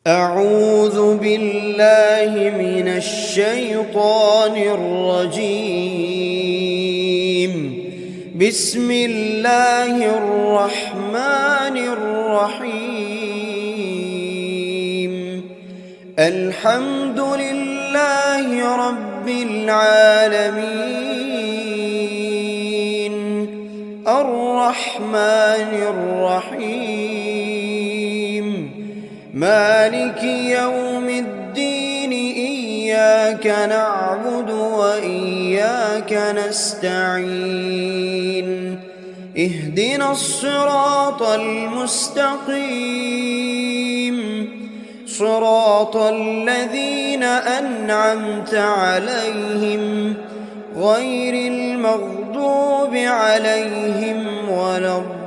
أعوذ بالله من الشيطان الرجيم. بسم الله الرحمن الرحيم. الحمد لله رب العالمين، الرحمن الرحيم، مالك يوم الدين. إياك نعبد وإياك نستعين. اهدنا الصراط المستقيم، صراط الذين أنعمت عليهم غير المغضوب عليهم ولا الضالين.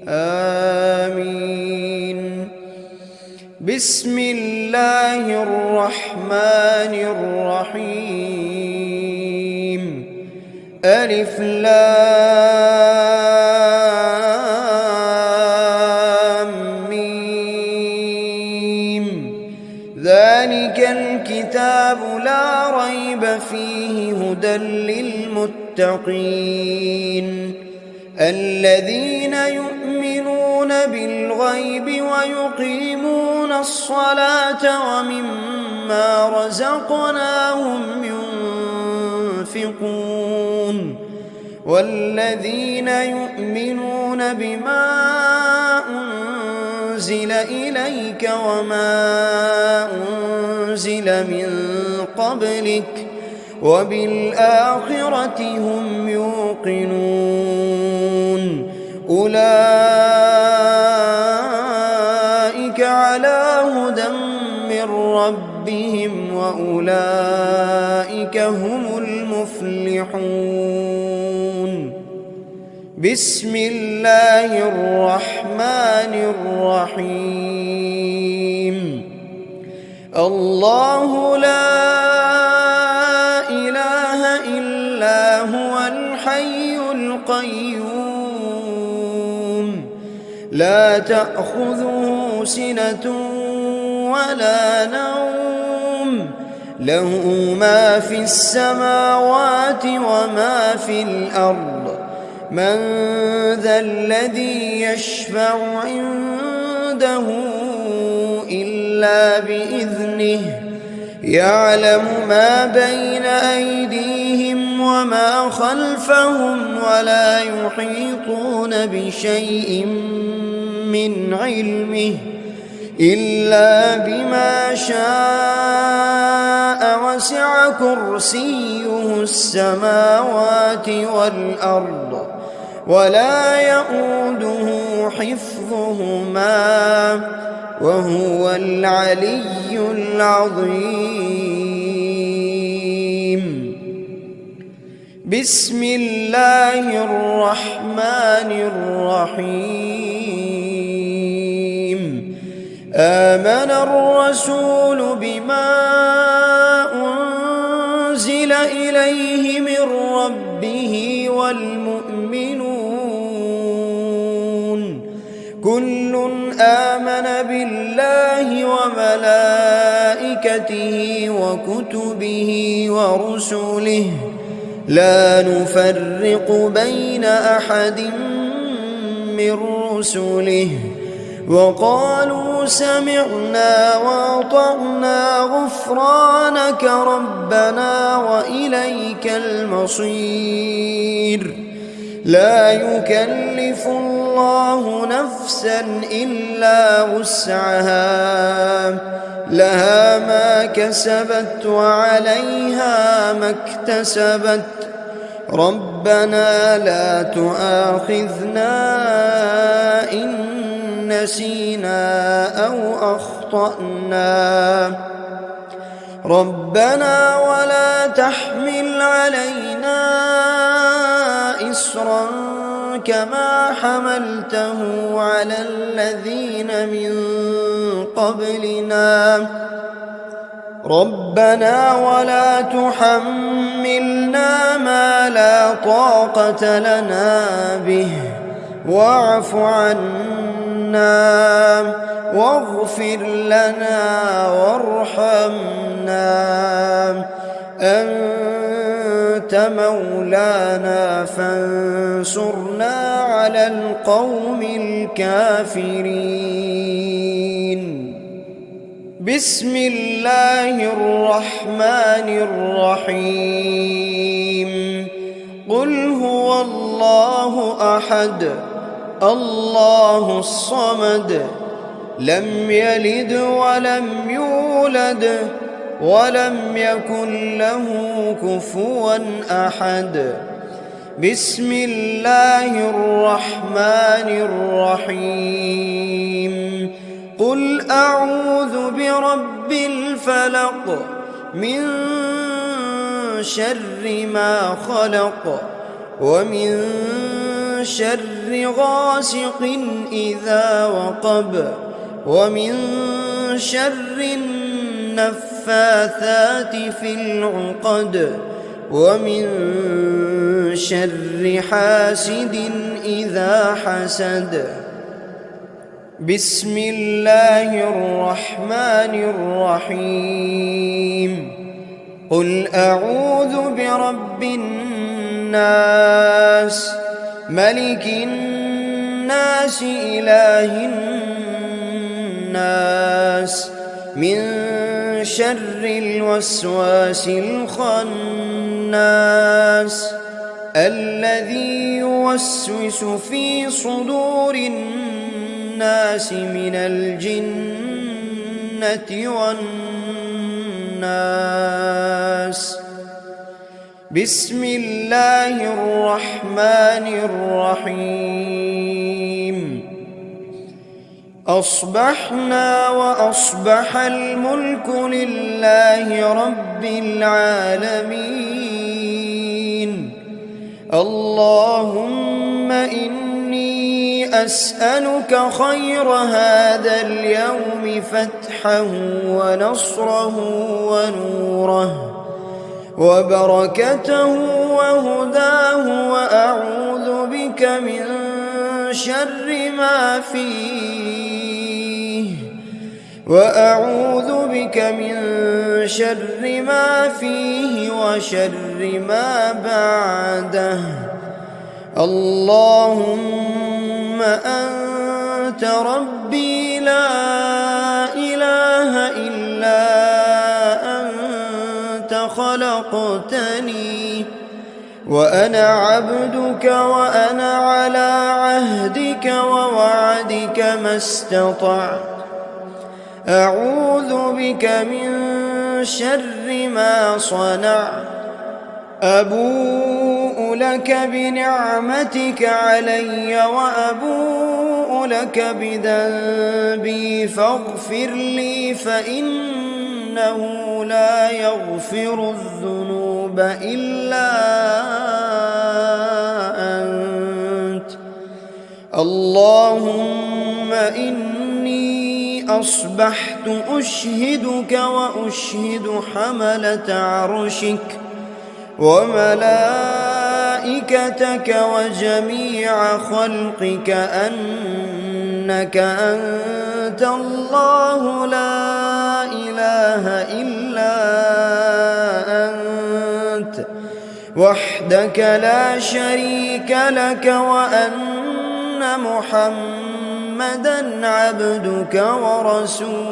آمين. بسم الله الرحمن الرحيم. ألف لام ميم. ذلك الكتاب لا ريب فيه هدى للمتقين، الذين يؤمنون بالغيب ويقيمون الصلاة ومما رزقناهم ينفقون، والذين يؤمنون بما أنزل إليك وما أنزل من قبلك وبالآخرة هم يوقنون. أولئك على هدى من ربهم وأولئك هم المفلحون. بسم الله الرحمن الرحيم. الله لا إله إلا هو الحي القيوم، لا تأخذه سنة ولا نوم، له ما في السماوات وما في الأرض. من ذا الذي يشفع عنده إلا بإذنه، يعلم ما بين أيديهم وما خلفهم ولا يحيطون بشيء من علمه إلا بما شاء، وسع كرسيه السماوات والأرض ولا يؤوده حفظهما وهو العلي العظيم. بسم الله الرحمن الرحيم. آمن الرسول بما أنزل إليه من ربه والمؤمنون، كل آمن بالله وملائكته وكتبه ورسله، لا نفرق بين أحد من رسله، وقالوا سمعنا وأطعنا غفرانك ربنا وإليك المصير. لا يكلف الله نفسا إلا وسعها، لها ما كسبت وعليها ما اكتسبت. ربنا لا تؤاخذنا إن نسينا أو أخطأنا، ربنا ولا تحمل علينا إصرا كما حملته على الذين من قبلنا، ربنا ولا تحملنا ما لا طاقة لنا به واعف عنا واغفر لنا وارحمنا أنت مولانا فانصرنا على القوم الكافرين. بسم الله الرحمن الرحيم. قل هو الله أحد الله الصمد لم يلد ولم يولد ولم يكن له كفوا أحد. بسم الله الرحمن الرحيم. قل أعوذ برب الفلق من شر ما خلق ومن شر غاسق إذا وقب ومن شر النفاثات في العقد ومن شر حاسد إذا حسد. بسم الله الرحمن الرحيم. قل أعوذ برب الناس ملك الناس إله الناس من شر الوسواس الخناس الذي يوسوس في صدور الناس من الجنة والناس. بسم الله الرحمن الرحيم. أصبحنا وأصبح الملك لله رب العالمين. اللهم إني أسألك خير هذا اليوم فتحه ونصره ونوره وبركته وهداه وأعوذ بك من شر ما فيه وشر ما بعده. اللهم أنت ربي لا إله إلا أنت خلقتني وأنا عبدك وأنا على عهدك ووعدك ما استطعت. أعوذ بك من شر ما صنعت. أبوء لك بنعمتك علي وأبوء لك بذنبي فاغفر لي فإنه لا يغفر الذنوب إلا أنت. اللهم إني أصبحت أشهدك وأشهد حملة عرشك وملائكتك وجميع خلقك أنك أنت الله لا إله إلا أنت وحدك لا شريك لك وأن محمدًا عبدك ورسولك.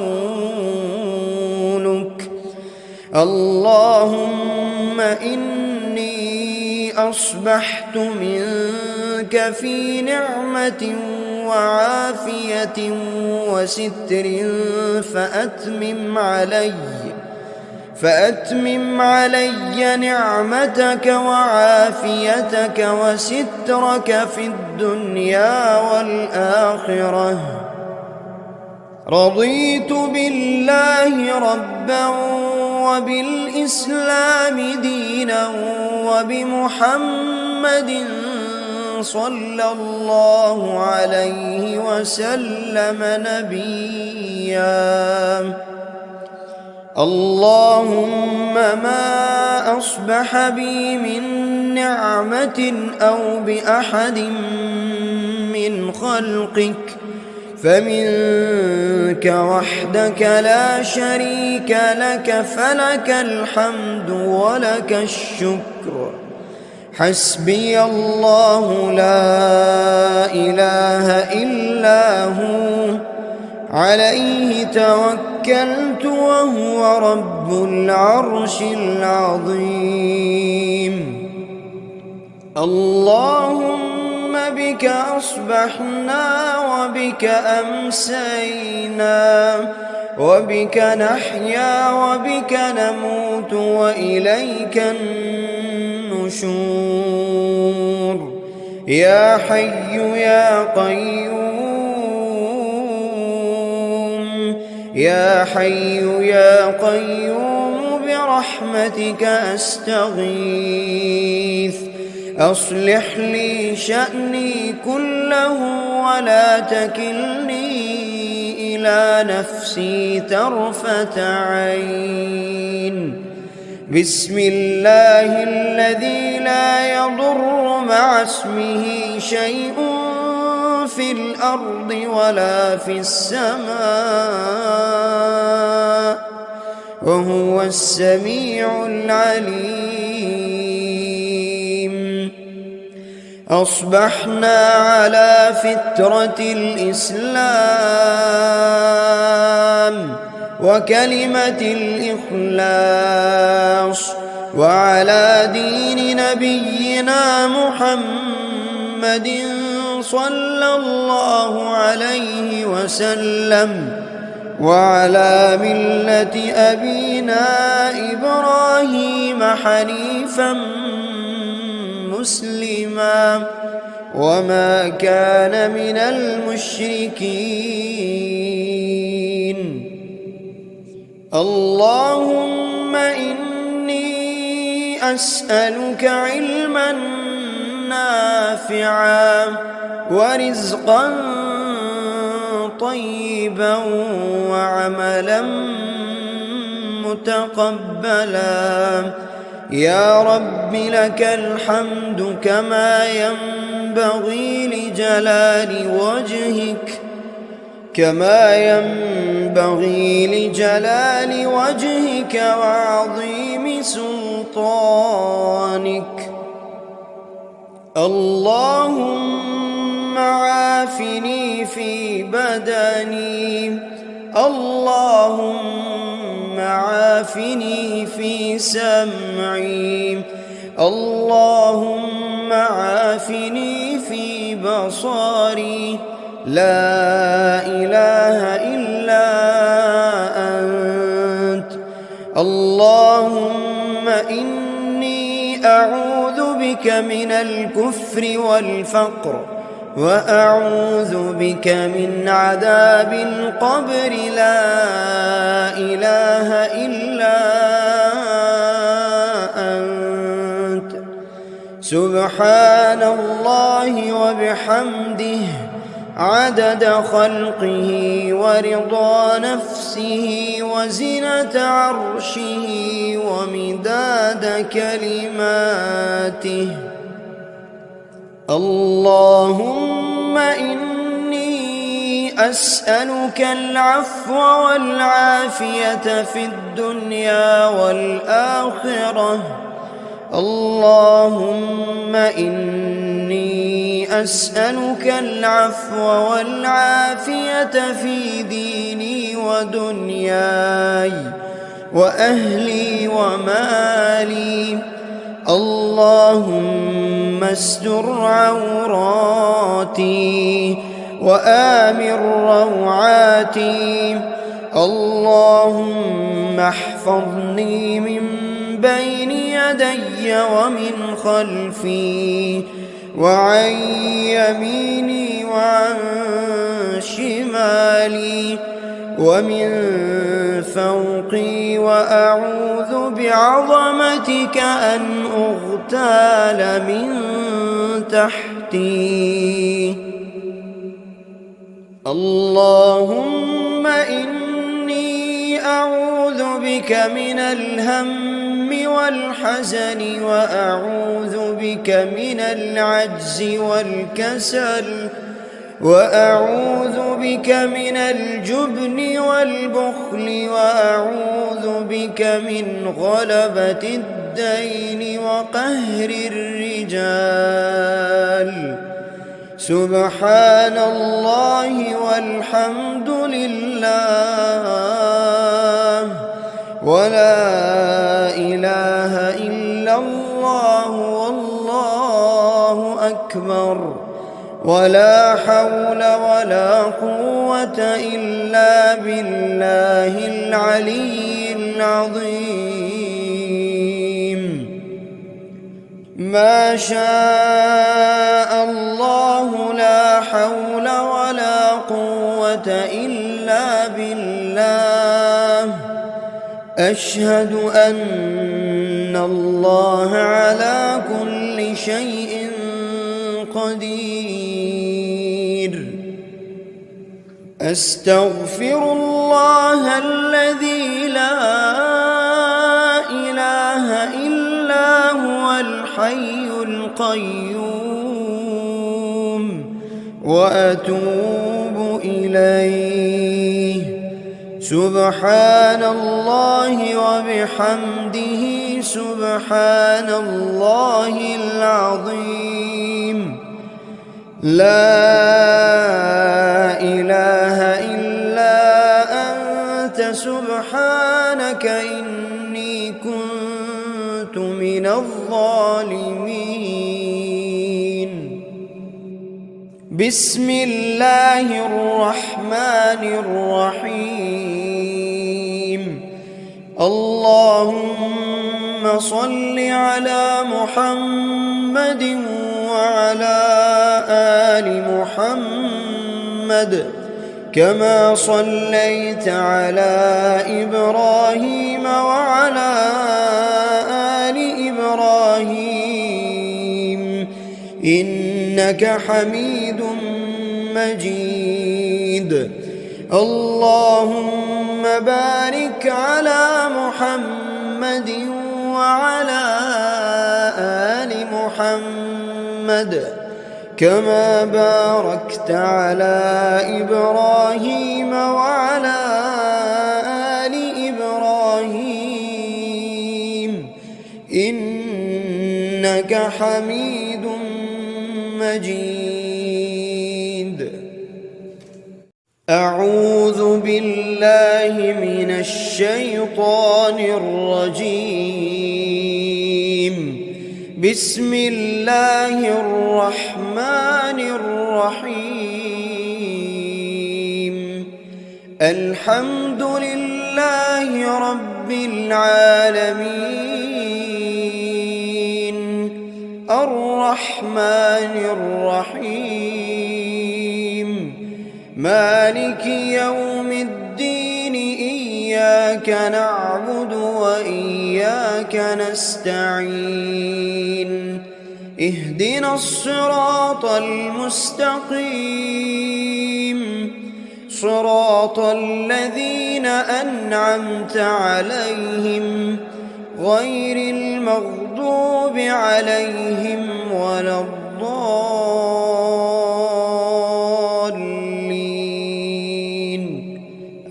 اللهم إني أصبحت منك في نعمة وعافية وستر فأتمم علي نعمتك وعافيتك وسترك في الدنيا والآخرة. رضيت بالله ربا وبالإسلام دينا وبمحمد صلى الله عليه وسلم نبيا. اللهم ما أصبح بي من نعمة أو بأحد من خلقك فمنك وحدك لا شريك لك، فلك الحمد ولك الشكر. حسبي الله لا إله إلا هو، عليه توكلت وهو رب العرش العظيم. اللهم بك أصبحنا وبك أمسينا، وبك نحيا وبك نموت وإليك النشور. يا حي يا قيوم، يا حي يا قيوم برحمتك أستغيث. أصلح لي شأني كله ولا تكلني إلى نفسي طرفة عين. بسم الله الذي لا يضر مع اسمه شيء في الأرض ولا في السماء، وهو السميع العليم. أصبحنا على فطرة الإسلام وكلمة الإخلاص، وعلى دين نبينا محمد صلى الله عليه وسلم، وعلى ملة أبينا إبراهيم حنيفا مسلما وما كان من المشركين. اللهم إني أسألك علما نافعا ورزقا طيبا وعملا متقبلا. يا رب لك الحمد كما ينبغي لجلال وجهك وعظيم سلطانك. اللهم عافني في بدني، اللهم عافني في سمعي، اللهم عافني في بصري. لا إله إلا أنت. اللهم إني أعوذ بك من الكفر والفقر، وأعوذ بك من عذاب القبر. لا إله إلا أنت. سبحان الله وبحمده عدد خلقه ورضا نفسه وزنة عرشه ومداد كلماته. اللهم إني أسألك العفو والعافية في الدنيا والآخرة. اللهم إني أسألك العفو والعافية في ديني ودنياي وأهلي ومالي. اللهم استر عوراتي وآمن روعاتي. اللهم احفظني من بين يدي ومن خلفي وعن يميني وعن شمالي ومن فوقي، وأعوذ بعظمتك أن أغتال من تحتي. اللهم إني أعوذ بك من الهم والحزن، وأعوذ بك من العجز والكسل، وأعوذ بك من الجبن والبخل وأعوذ بك من غلبة الدين وقهر الرجال. سبحان الله والحمد لله ولا إله إلا الله والله أكبر ولا حول ولا قوة إلا بالله العلي العظيم. ما شاء الله لا حول ولا قوة إلا بالله. أشهد أن الله على كل شيء قدير. أستغفر الله الذي لا إله إلا هو الحي القيوم وأتوب إليه. سبحان الله وبحمده سبحان الله العظيم. لا إله إلا أنت سبحانك إني كنت من الظالمين. بسم الله الرحمن الرحيم. اللهم صل على محمد وعلى آل محمد كما صليت على إبراهيم وعلى آل إبراهيم إنك حميد مجيد. اللهم بارك على محمد وعلى آل محمد كما باركت على إبراهيم وعلى آل إبراهيم إنك حميد مجيد. أعوذ بالله من الشيطان الرجيم. بسم الله الرحمن الرحيم. الحمد لله رب العالمين الرحمن الرحيم مالك يوم الدين. إياك نعبد وإياك نستعين. اهدنا الصراط المستقيم صراط الذين أنعمت عليهم غير المغضوب عليهم ولا الضالين.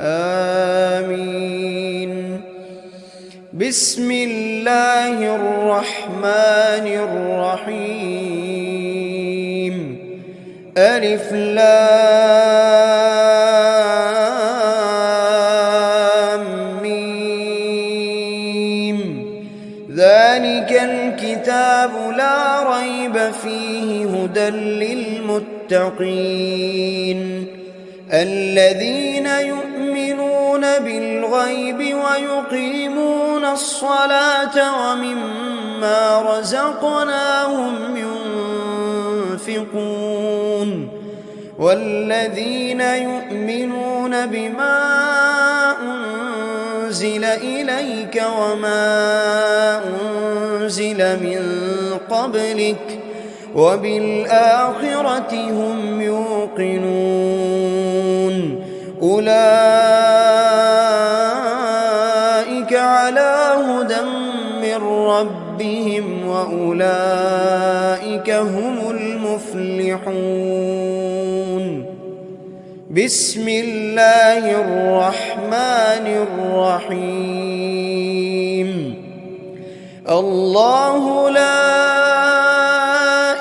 آمين. بسم الله الرحمن الرحيم. ألف لام ميم. ذلك الكتاب لا ريب فيه هدى للمتقين الذين يؤمنون بالغيب ويقيمون الصلاة ومما رزقناهم ينفقون والذين يؤمنون بما أنزل إليك وما أنزل من قبلك وبالآخرة هم يوقنون. أولئك على هدى من ربهم وأولئك هم المفلحون. بسم الله الرحمن الرحيم الله لا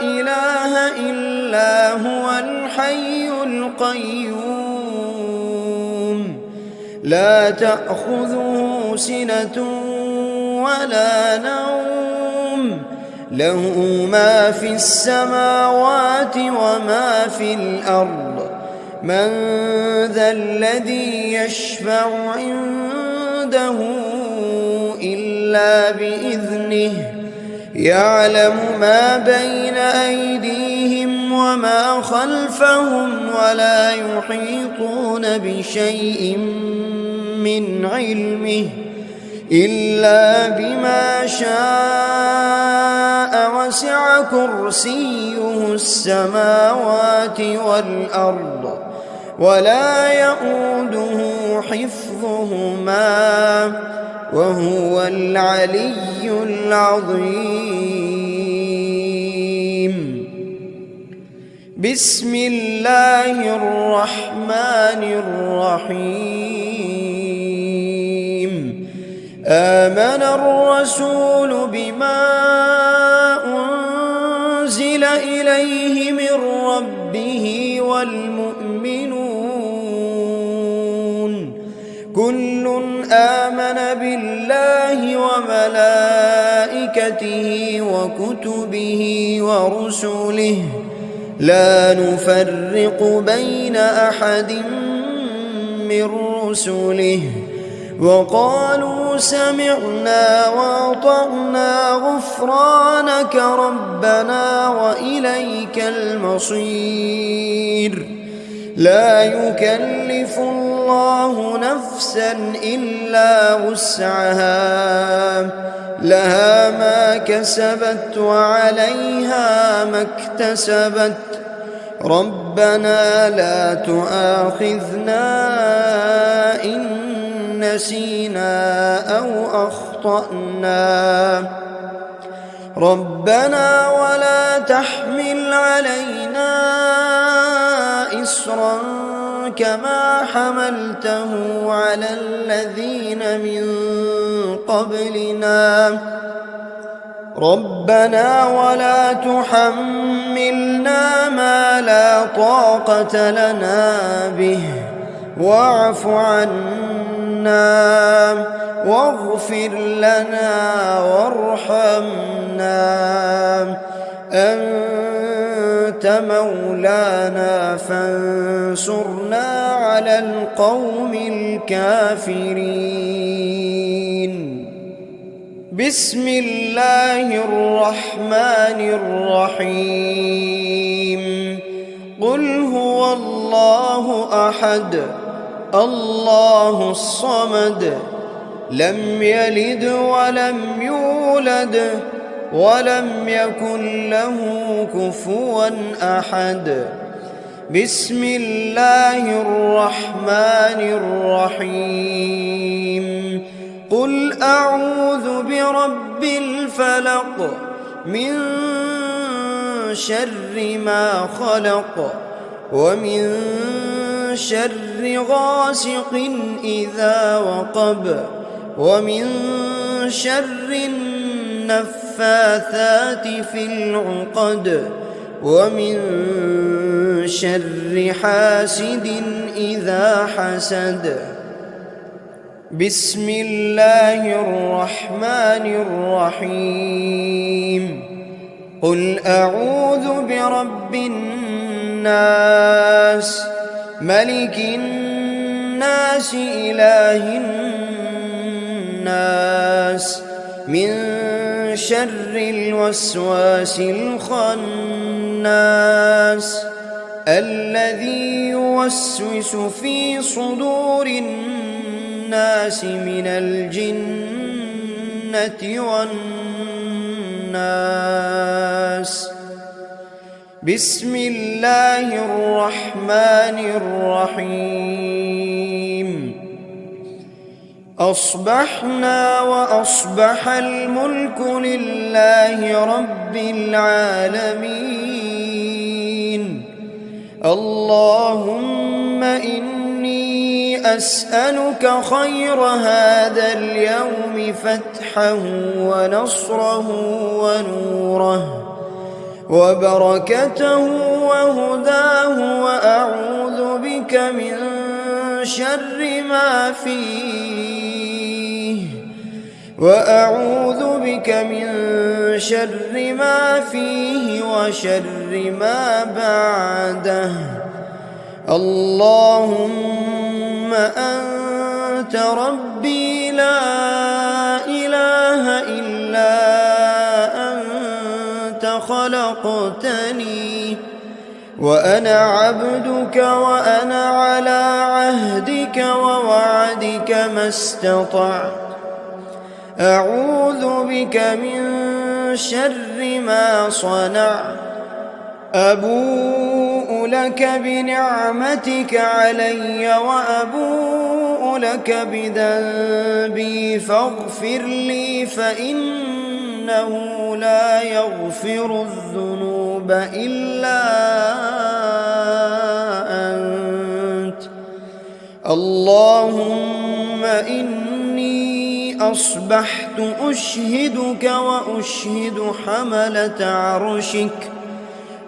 إله إلا هو الحي القيوم لا تأخذه سنة ولا نوم له ما في السماوات وما في الأرض من ذا الذي يشفع عنده إلا بإذنه يعلم ما بين أيديهم وما خلفهم ولا يحيطون بشيء من علمه إلا بما شاء وسع كرسيه السماوات والأرض ولا يؤوده حفظهما وهو العلي العظيم بسم الله الرحمن الرحيم آمن الرسول بما أنزل إليه من ربه والمؤمنون كل آمن بالله وملائكته وكتبه ورسله لا نفرق بين أحد من رسله وقالوا سمعنا وأطعنا غفرانك ربنا وإليك المصير لا يكلف الله نفسا إلا وسعها لها ما كسبت وعليها ما اكتسبت ربنا لا تؤاخذنا إن نسينا أو أخطأنا ربنا ولا تحمل علينا إصرا كما حملته على الذين من قبلنا ربنا ولا تحملنا ما لا طاقة لنا به واعف عنا واغفر لنا وارحمنا أنت مولانا فانصرنا على القوم الكافرين بسم الله الرحمن الرحيم قل هو الله أحد الله الصمد لم يلد ولم يولد ولم يكن له كفوا أحد بسم الله الرحمن الرحيم قل أعوذ برب الفلق من شر ما خلق ومن شر غاسق إذا وقب ومن شر النفاثات في العقد ومن شر حاسد إذا حسد بسم الله الرحمن الرحيم قل أعوذ برب الناس ملك الناس إله الناس من شر الوسواس الخناس الذي يوسوس في صدور الناس من الجنة والناس بسم الله الرحمن الرحيم أصبحنا وأصبح الملك لله رب العالمين اللهم إني أسألك خير هذا اليوم فتحه ونصره ونوره وبركته وهداه، وأعوذ بك من شر ما فيه وشر ما بعده. اللهم أنت ربي لا إله إلا أنت خلقتني وأنا عبدك وأنا على عهدك ووعدك ما استطعت. أعوذ بك من شر ما صنعت. أبوء لك بنعمتك علي وأبوء لك بذنبي فاغفر لي، فإنه لا يغفر الذنوب إلا أنت. اللهم إني أصبحت أشهدك وأشهد حملة عرشك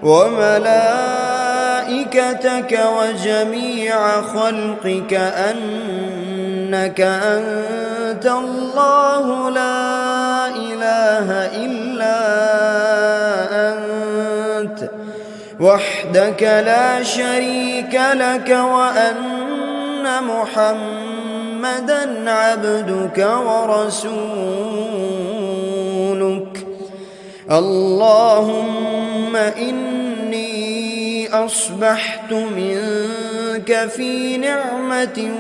وملائكتك وجميع خلقك أنك أنت الله لا إله إلا أنت وحدك لا شريك لك، وأن محمدًا عبدك ورسولك. اللهم إني أصبحت منك في نعمة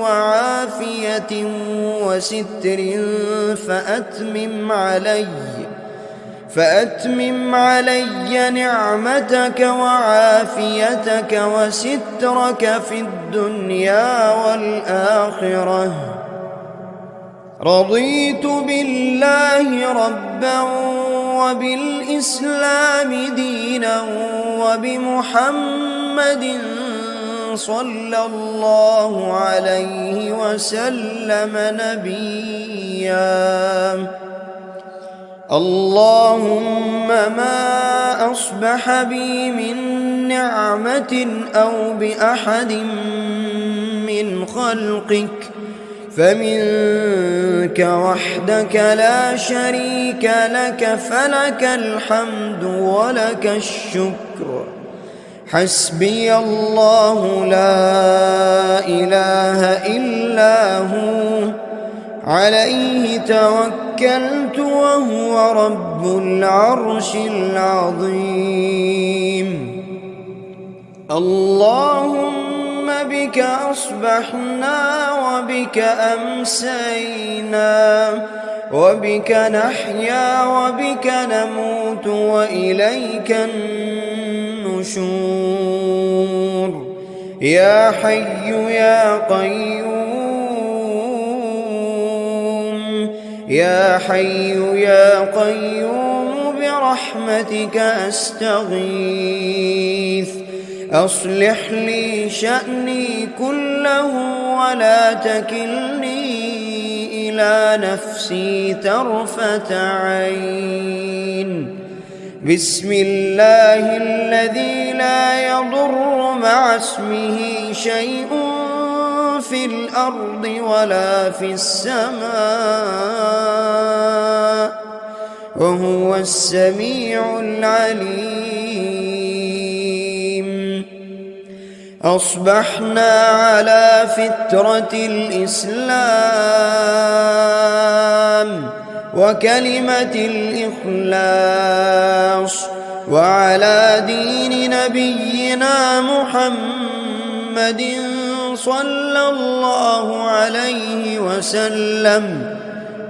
وعافية وستر فأتمم علي نعمتك وعافيتك وسترك في الدنيا والآخرة. رضيت بالله ربا وبالإسلام دينا وبمحمد صلى الله عليه وسلم نبيا. اللهم ما أصبح بي من نعمة أو بأحد من خلقك فمنك وحدك لا شريك لك، فلك الحمد ولك الشكر. حسبي الله لا إله إلا هو عليه توكلت وهو رب العرش العظيم. اللهم بك أصبحنا وبك أمسينا وبك نحيا وبك نموت وإليك النشور. يا حي يا قيوم، يا حي يا قيوم برحمتك أستغيث. أصلح لي شأني كله ولا تكلني إلى نفسي طرفة عين. بسم الله الذي لا يضر مع اسمه شيء في الأرض ولا في السماء وهو السميع العليم. أصبحنا على فطرة الإسلام وكلمة الإخلاص وعلى دين نبينا محمد صلى الله عليه وسلم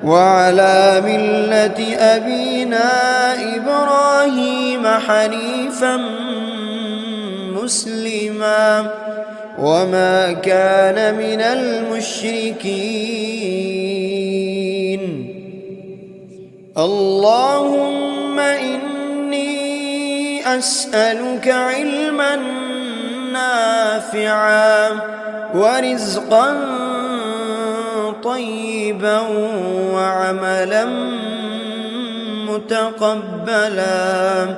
وعلى ملة أبينا إبراهيم حنيفا مسلما وما كان من المشركين. اللهم إني أسألك علما نافعا نافعا ورزقا طيبا وعملا متقبلا.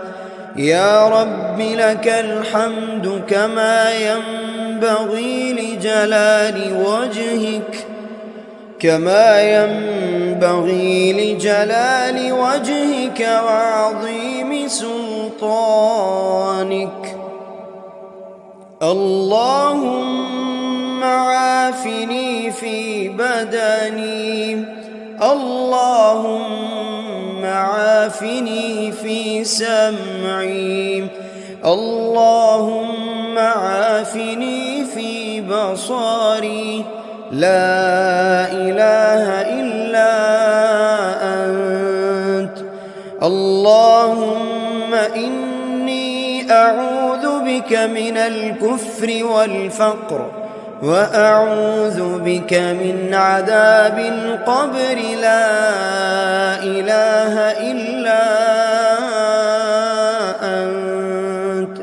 يا رب لك الحمد كما ينبغي لجلال وجهك وعظيم سلطانك. اللهم عافني في بدني، اللهم عافني في سمعي، اللهم عافني في بصري. لا إله إلا أنت. اللهم إني أعوذ بك من الكفر والفقر، وأعوذ بك من عذاب القبر. لا إله إلا أنت.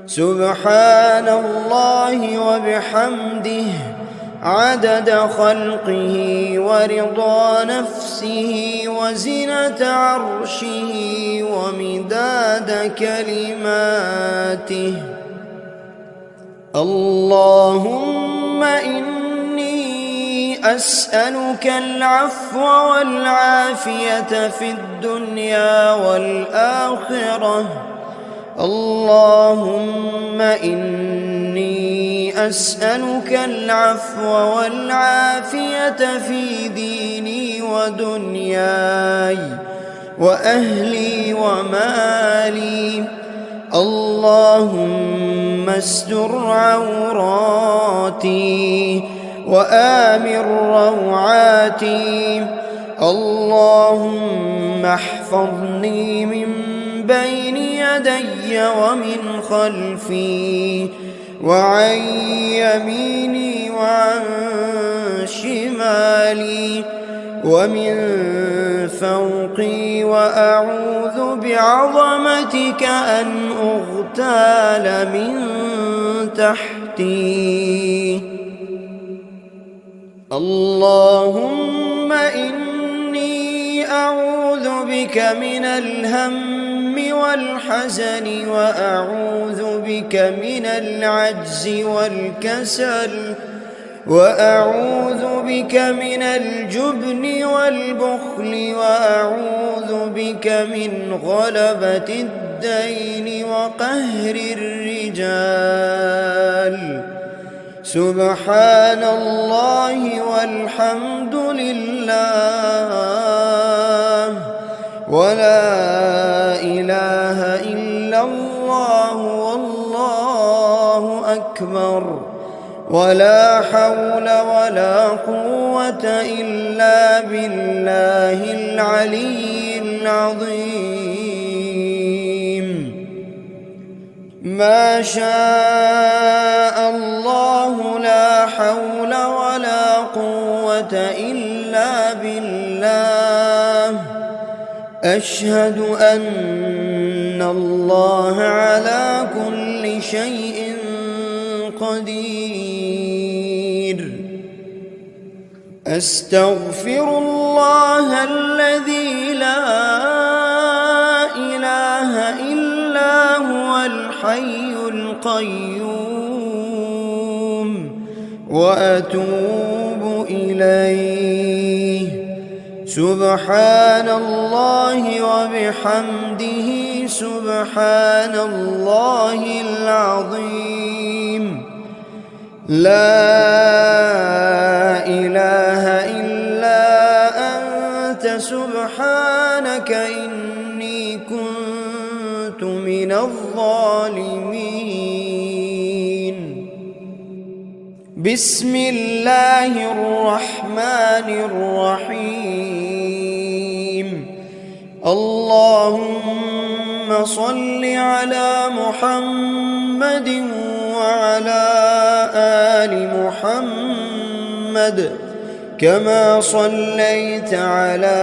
سبحان الله وبحمده عدد خلقه ورضا نفسه وزنة عرشه ومداد كلماته. اللهم إني أسألك العفو والعافية في الدنيا والآخرة. اللهم إني أسألك العفو والعافية في ديني ودنياي وأهلي ومالي. اللهم استر عوراتي وآمن روعاتي. اللهم احفظني من بين يدي ومن خلفي وعن يميني وعن شمالي ومن فوقي، وأعوذ بعظمتك أن أغتال من تحتي. اللهم إني أعوذ بك من الهم والحزن، وأعوذ بك من العجز والكسل، وأعوذ بك من الجبن والبخل، وأعوذ بك من غلبة الدين وقهر الرجال. سبحان الله والحمد لله ولا إله إلا الله والله أكبر، ولا حول ولا قوة إلا بالله العلي العظيم. ما شاء الله لا حول ولا قوة إلا بالله. أشهد أن الله على كل شيء قدير. أستغفر الله الذي لا إله إلا هو الحي القيوم، وأتوب إليه. سبحان الله وبحمده سبحان الله العظيم. لا إله إلا أنت سبحانك إني كنت من الظالمين. بسم الله الرحمن الرحيم. اللهم صل على محمد وعلى آل محمد كما صليت على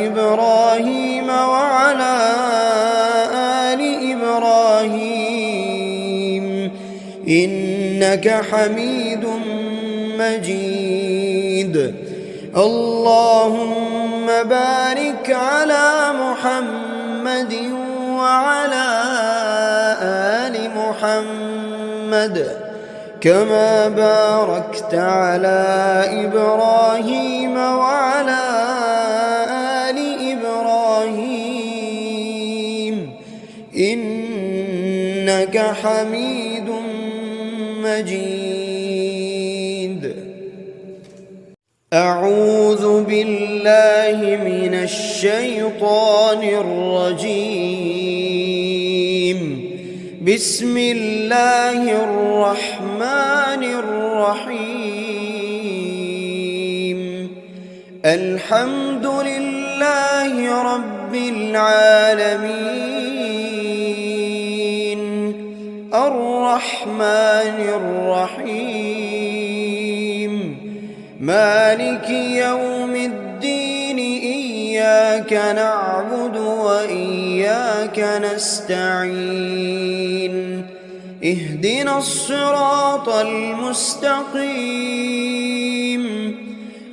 إبراهيم وعلى آل إبراهيم إنك حميد مجيد. اللهم بارك على محمد وعلى آل محمد كما باركت على إبراهيم وعلى آل إبراهيم إنك حميد مجيد. أعوذ بالله من الشيطان الرجيم. بسم الله الرحمن الرحيم. الحمد لله رب العالمين الرحمن الرحيم مالك يوم الدين إياك نعبد وإياك نستعين اهدنا الصراط المستقيم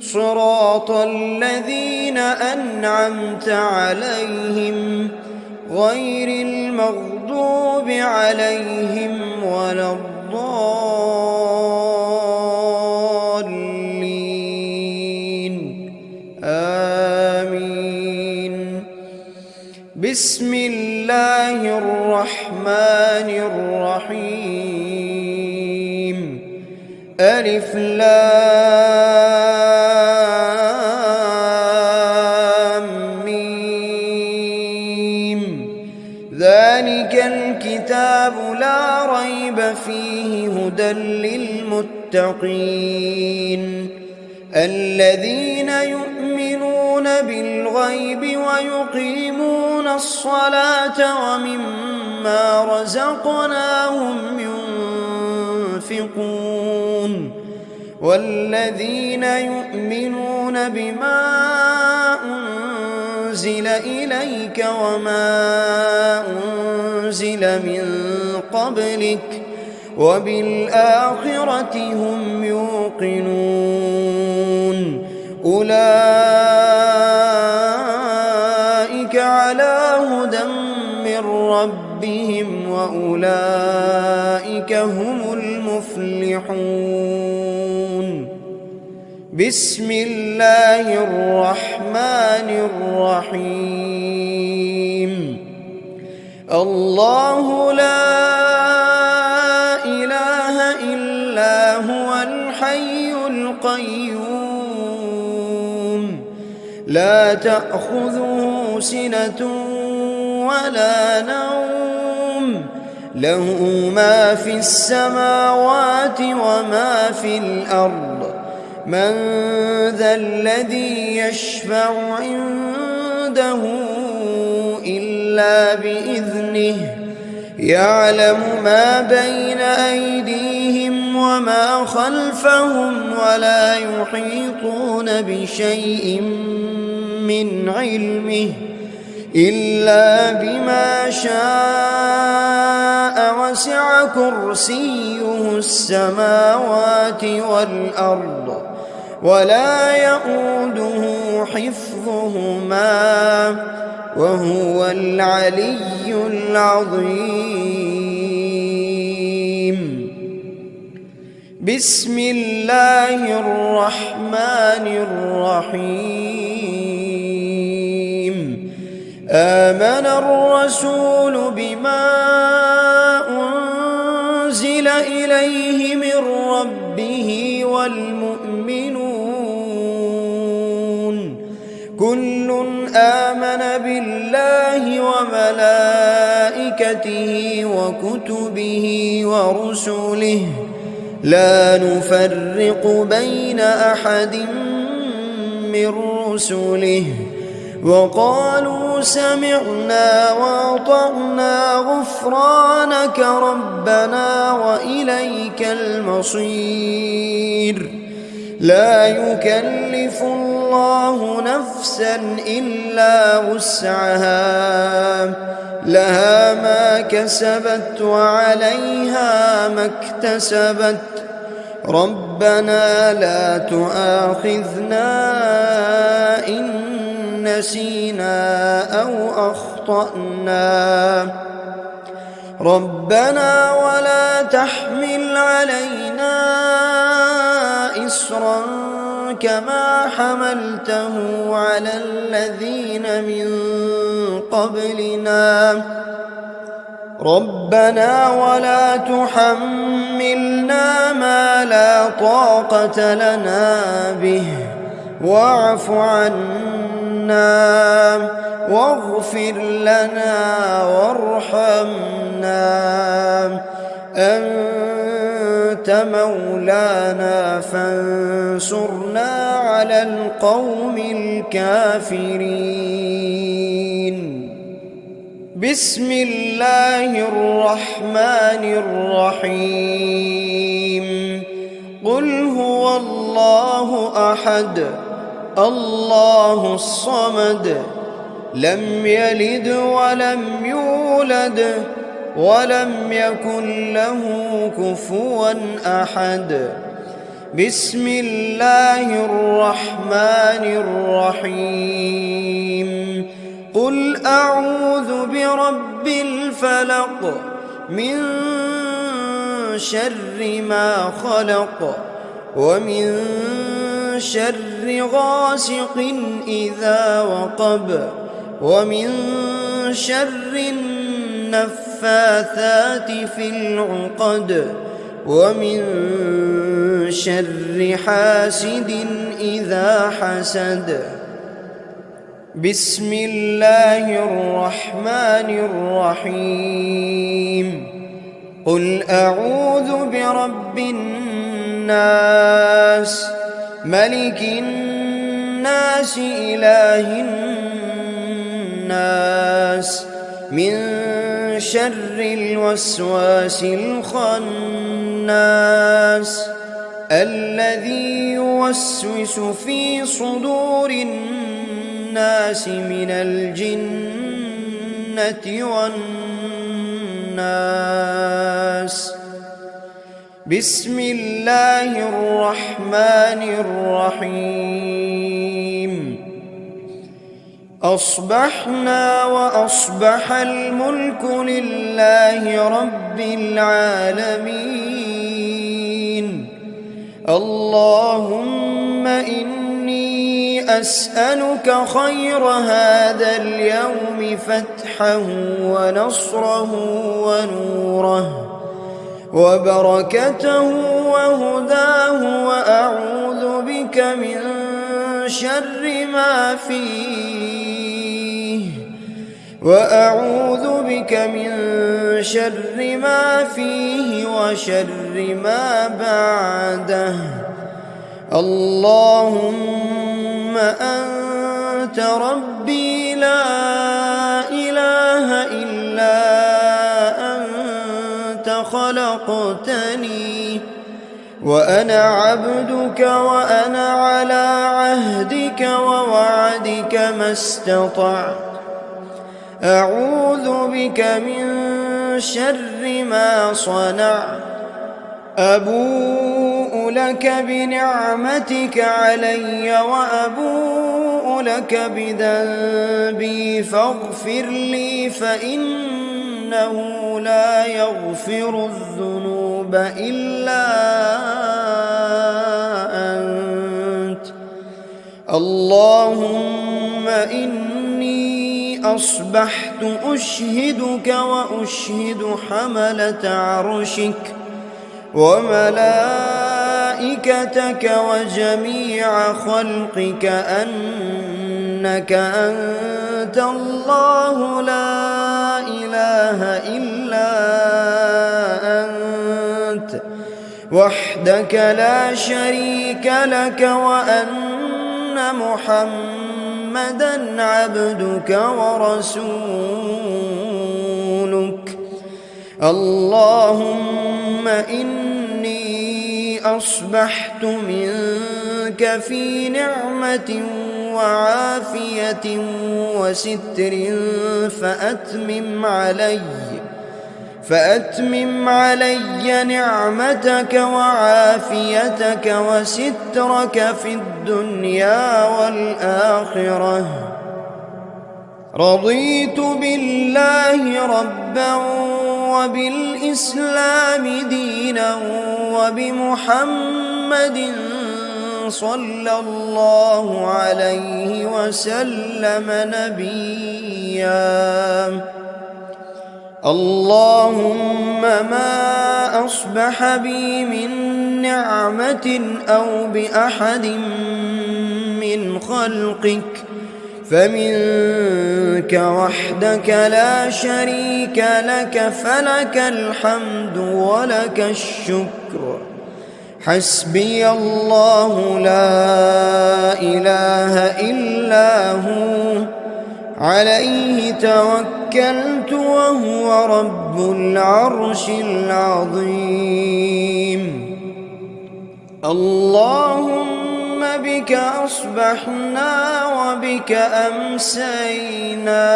صراط الذين أنعمت عليهم غير المغضوب عليهم ولا الضالين آمين. بسم الله الرحمن الرحيم. ألف لام ميم. ذلك الكتاب لا ريب فيه هدى للمتقين الذين يؤمنون بالغيب ويقيمون الصلاة ومما رزقناهم ينفقون والذين يؤمنون بما أنزل إليك وما أنزل من قبلك وبالآخرة هم يوقنون أولئك على هدى من ربهم وأولئك هم المفلحون. بسم الله الرحمن الرحيم. الله لا إله إلا هو الحي القيوم لا تأخذه سنة ولا نوم له ما في السماوات وما في الأرض من ذا الذي يشفع عنده إلا بإذنه يعلم ما بين أيديهم وما خلفهم ولا يحيطون بشيء من علمه إلا بما شاء وسع كرسيه السماوات والأرض ولا يؤوده حفظهما وهو العلي العظيم. بسم الله الرحمن الرحيم. آمن الرسول بما أنزل إليه من ربه والمؤمنون كل آمن بالله وملائكته وكتبه ورسله لا نفرق بين أحد من رسله وقالوا سمعنا وأطعنا غفرانك ربنا وإليك المصير. لا يكلف الله نفسا إلا وسعها لها ما كسبت وعليها ما اكتسبت ربنا لا تؤاخذنا إن نسينا أو أخطأنا ربنا ولا تحمل علينا إصرا كما حملته على الذين من قبلنا ربنا ولا تحملنا ما لا طاقة لنا به واعف عنا واغفر لنا وارحمنا أنت مولانا فانصرنا على القوم الكافرين. بسم الله الرحمن الرحيم. قل هو الله أحد الله الصمد لم يلد ولم يولد ولم يكن له كفوا أحد. بسم الله الرحمن الرحيم. قل أعوذ برب الفلق من شر ما خلق ومن شر غاسق إذا وقب ومن شر النفاثات في العقد ومن شر حاسد إذا حسد. بسم الله الرحمن الرحيم. قل أعوذ برب الناس ملك الناس إله الناس من شر الوسواس الخناس الذي يوسوس في صدور الناس من الجنة والناس. بسم الله الرحمن الرحيم. أصبحنا وأصبح الملك لله رب العالمين. اللهم إني أسألك خير هذا اليوم فتحه ونصره ونوره وبركته وهداه وأعوذ بك من شر ما فيه وشر ما بعده. اللهم أنت ربي لا إله إلا أنت خلقتني وأنا عبدك وأنا على عهدك ووعدك ما استطعت. أعوذ بك من شر ما صنعت. أبوء لك بنعمتك علي وأبوء لك بذنبي فاغفر لي فإنه لا يغفر الذنوب إلا أنت. اللهم إني أصبحت أشهدك وأشهد حملة عرشك وملائكتك وجميع خلقك أنك أنت الله لا إله إلا أنت وحدك لا شريك لك وأن محمدًا عبدك ورسولك. اللهم إني أصبحت منك في نعمة وعافية وستر فأتمم علي نعمتك وعافيتك وسترك في الدنيا والآخرة. رضيت بالله ربا وبالإسلام دينا وبمحمد صلى الله عليه وسلم نبيا. اللهم ما أصبح بي من نعمة أو بأحد من خلقك فمنك وحدك لا شريك لك، فلك الحمد ولك الشكر. حسبي الله لا إله إلا هو، عليه توكلت وهو رب العرش العظيم. اللهم بك أصبحنا وبك أمسينا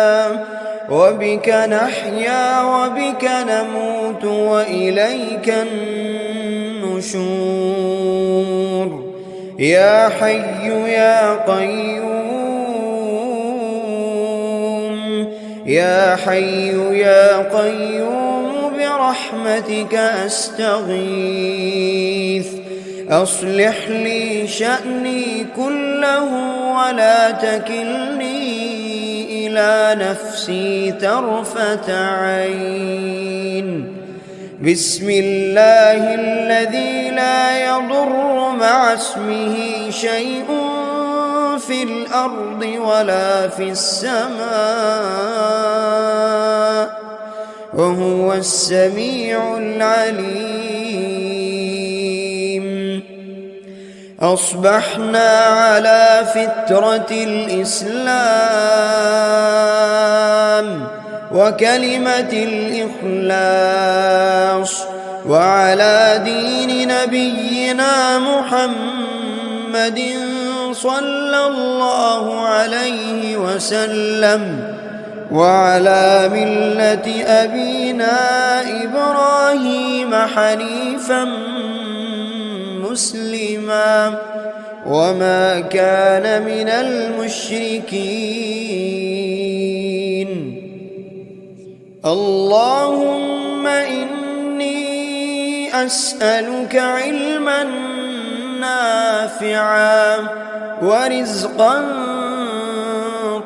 وبك نحيا وبك نموت وإليك النشور. يا حي يا قيوم، يا حي يا قيوم برحمتك أستغيث. أصلح لي شأني كله ولا تكلني إلى نفسي طرفة عين. بسم الله الذي لا يضر مع اسمه شيء في الأرض ولا في السماء وهو السميع العليم. أصبحنا على فطرة الإسلام وكلمة الإخلاص وعلى دين نبينا محمد صلى الله عليه وسلم وعلى ملة أبينا إبراهيم حنيفا مسلما وما كان من المشركين. اللهم إني أسألك علما نافعا ورزقا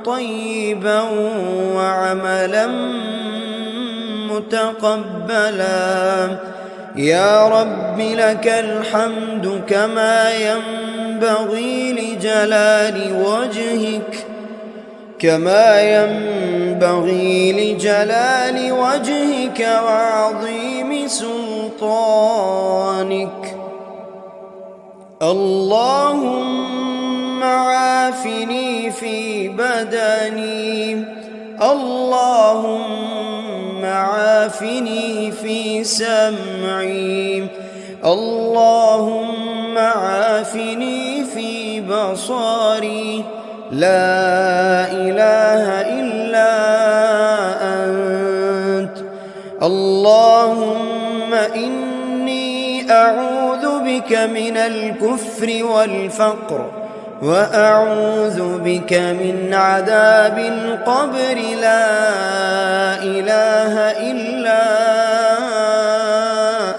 طيبا وعملا متقبلا. يا رب لك الحمد كما ينبغي لجلال وجهك وعظيم سلطانك. اللهم عافني في بدني، اللهم عافني في سمعي، اللهم عافني في بصري. لا إله إلا أنت. اللهم إني أعوذ بك من الكفر والفقر وأعوذ بك من عذاب القبر. لا إله إلا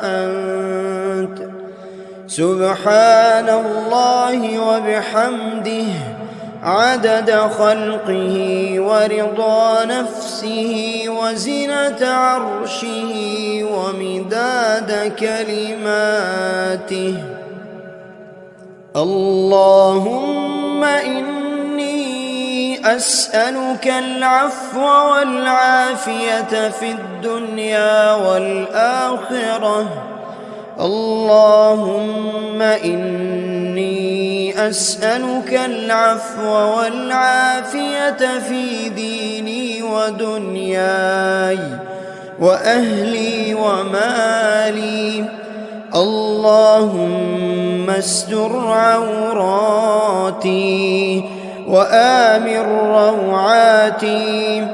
أنت. سبحان الله وبحمده عدد خلقه ورضا نفسه وزنة عرشه ومداد كلماته. اللهم إني أسألك العفو والعافية في الدنيا والآخرة. اللهم إني أسألك العفو والعافية في ديني ودنياي وأهلي ومالي. اللهم استر عوراتي وآمن روعاتي.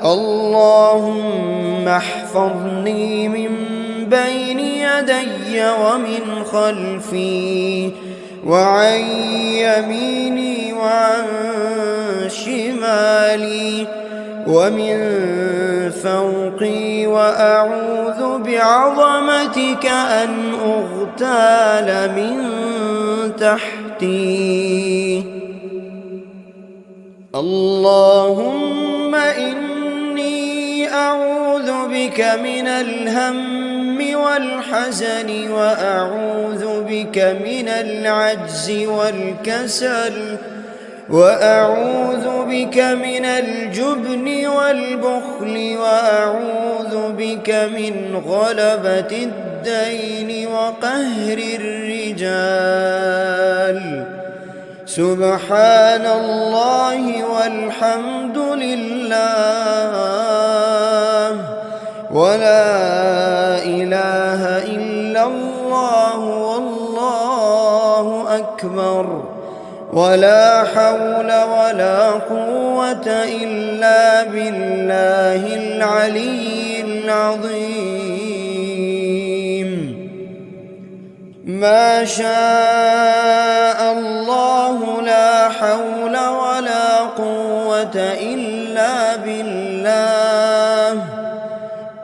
اللهم احفظني من بين يدي ومن خلفي وعن يميني وعن شمالي ومن فوقي، وأعوذ بعظمتك أن أغتال من تحتي. اللهم إني أعوذ بك من الهم والحزن، وأعوذ بك من العجز والكسل، وأعوذ بك من الجبن والبخل، وأعوذ بك من غلبة الدين وقهر الرجال. سبحان الله والحمد لله ولا إله إلا الله والله أكبر، ولا حول ولا قوة إلا بالله العلي العظيم. ما شاء الله لا حول ولا قوة إلا بالله.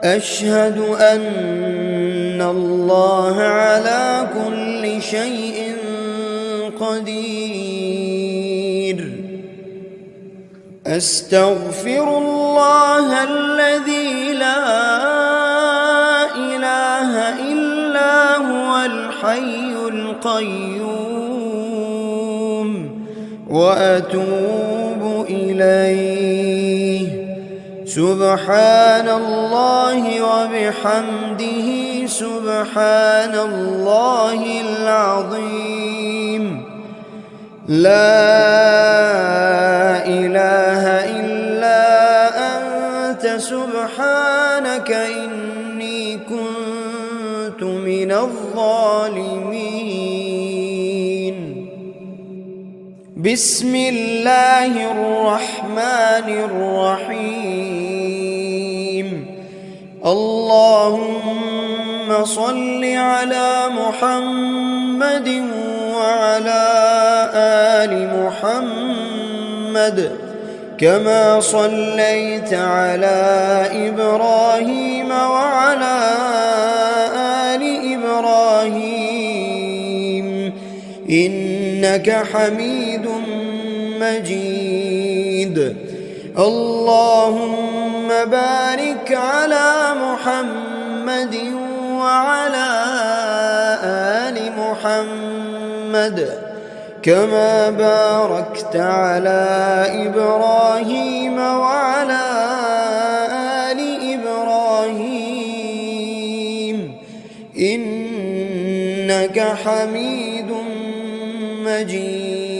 أشهد أن الله على كل شيء قدير. أستغفر الله الذي لا إله إلا هو الحي القيوم، وأتوب إليه. سبحان الله وبحمده سبحان الله العظيم. لا إله إلا أنت سبحانك إني كنت من الظالمين. بسم الله الرحمن الرحيم. اللهم صل على محمد وعلى آل محمد كما صليت على إبراهيم وعلى آل إبراهيم إنك حميد مجيد. اللهم بارك على محمد وعلى آل محمد كما باركت على إبراهيم وعلى آل إبراهيم إنك حميد مجيد.